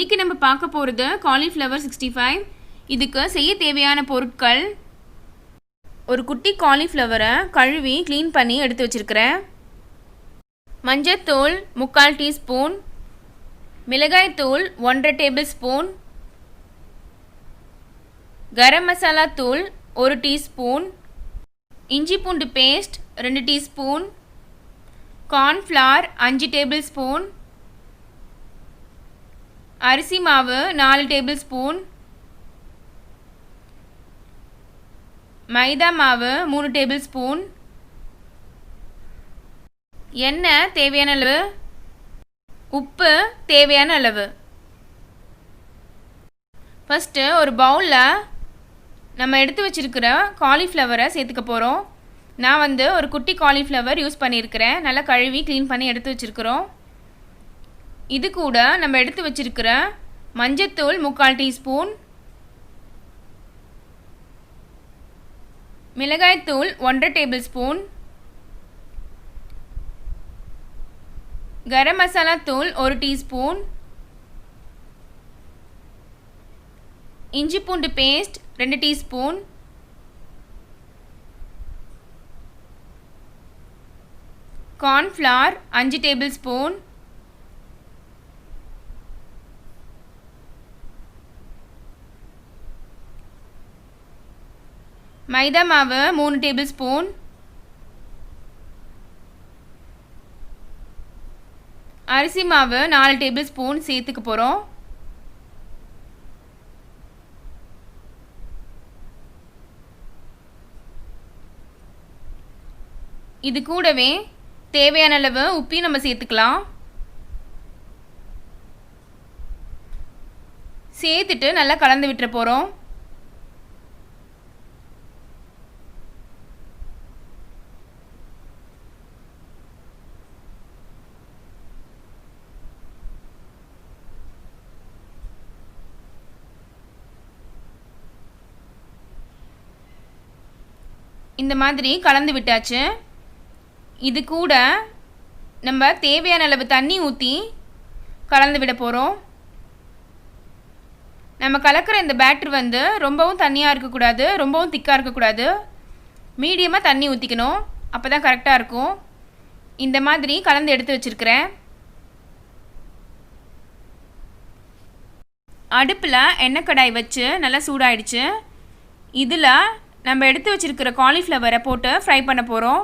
இன்றைக்கி நம்ம பார்க்க போகிறது காலிஃப்ளவர் 65. இதுக்கு செய்ய தேவையான பொருட்கள்: ஒரு குட்டி காலிஃப்ளவரை கழுவி க்ளீன் பண்ணி எடுத்து வச்சுருக்கிறேன். மஞ்சத்தூள் 3/4 டீஸ்பூன், மிளகாய்த்தூள் 1/2 டேபிள் ஸ்பூன், கரம் மசாலா தூள் 1 டீஸ்பூன், இஞ்சி பூண்டு paste 2 teaspoon, cornflour 5 tablespoon, அரிசி மாவு 4 டேபிள் ஸ்பூன், மைதா மாவு 3 டேபிள் ஸ்பூன், எண்ணெய் தேவையான அளவு, உப்பு தேவையான அளவு. ஃபஸ்ட்டு ஒரு பவுலில் நம்ம எடுத்து வச்சுருக்கிற காலிஃப்ளவரை சேர்த்துக்க போகிறோம். நான் ஒரு குட்டி காலிஃப்ளவர் யூஸ் பண்ணியிருக்கிறேன். நல்லா கழுவி க்ளீன் பண்ணி எடுத்து வச்சுருக்கிறோம். இது கூட நம்ம எடுத்து வச்சிருக்கிற மஞ்சத்தூள் 3/4 டீஸ்பூன், மிளகாய்த்தூள் 1/2 டேபிள் ஸ்பூன், கரம் மசாலா தூள் 1 டீஸ்பூன், இஞ்சி பூண்டு paste 2 teaspoon, cornflour 5 tablespoon, maida மாவு 3 டேபிள் ஸ்பூன், அரிசி மாவு 4 டேபிள் ஸ்பூன் சேர்த்துக்க போகிறோம். இது கூடவே தேவையான அளவு உப்பையும் நம்ம சேர்த்துக்கலாம். சேர்த்துட்டு நல்லா கலந்து விட்டுற போகிறோம். இந்த மாதிரி கலந்து விட்டாச்சு. இது கூட நம்ம தேவையான அளவு தண்ணி ஊற்றி கலந்து விட போகிறோம். நம்ம கலக்கிற இந்த பேட்டர் ரொம்பவும் தண்ணியாக இருக்கக்கூடாது, ரொம்பவும் திக்காக இருக்கக்கூடாது. மீடியமாக தண்ணி ஊற்றிக்கணும். அப்போ தான் கரெக்டாக இருக்கும். இந்த மாதிரி கலந்து எடுத்து வச்சுருக்கிறேன். அடுப்பில் எண்ணெய் கடாய் வச்சு நல்லா சூடாயிடுச்சு. இதில் நம்ம எடுத்து வச்சுருக்கிற காலிஃப்ளவரை போட்டு ஃப்ரை பண்ண போகிறோம்.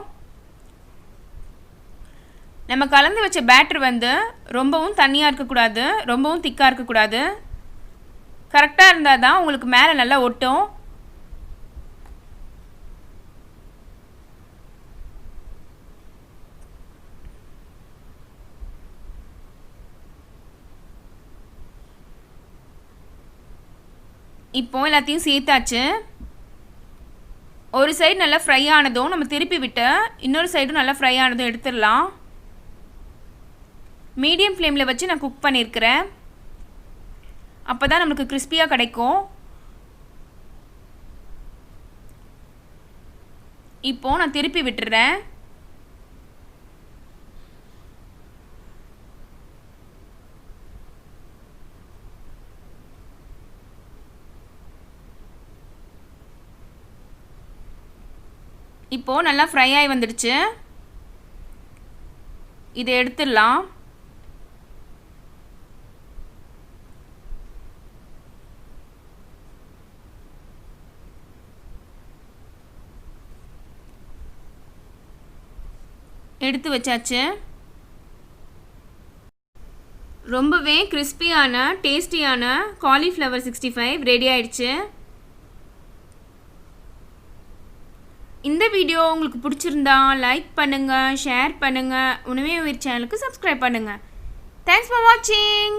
நம்ம கலந்து வச்ச பேட்டர் ரொம்பவும் தண்ணியாக இருக்கக்கூடாது, ரொம்பவும் திக்காக இருக்கக்கூடாது. கரெக்டாக இருந்தால் தான் உங்களுக்கு மேலே நல்லா ஒட்டும். இப்போ எல்லாத்தையும் சேர்த்தாச்சு. ஒரு சைடு நல்லா ஃப்ரை ஆனதும் நம்ம திருப்பி விட்டு இன்னொரு சைடும் நல்லா ஃப்ரை ஆனதும் எடுத்துடலாம். மீடியம் ஃப்ளேமில் வச்சு நான் குக் பண்ணியிருக்கிறேன். அப்போ தான் நமக்கு கிறிஸ்பியாக கிடைக்கும். இப்போ நான் திருப்பி விட்டுறேன். இப்போது நல்லா ஃப்ரை ஆகி வந்துடுச்சு. இதை எடுத்துடலாம். எடுத்து வச்சாச்சு. ரொம்பவே கிறிஸ்பியான டேஸ்டியான காலிஃப்ளவர் 65 ரெடி ஆயிடுச்சு. இந்த வீடியோ உங்களுக்கு பிடிச்சிருந்தா லைக் பண்ணுங்கள், ஷேர் பண்ணுங்கள், உணவே உயிர் சேனலுக்கு சப்ஸ்கிரைப் பண்ணுங்கள். தேங்க்ஸ் ஃபார் வாட்சிங்.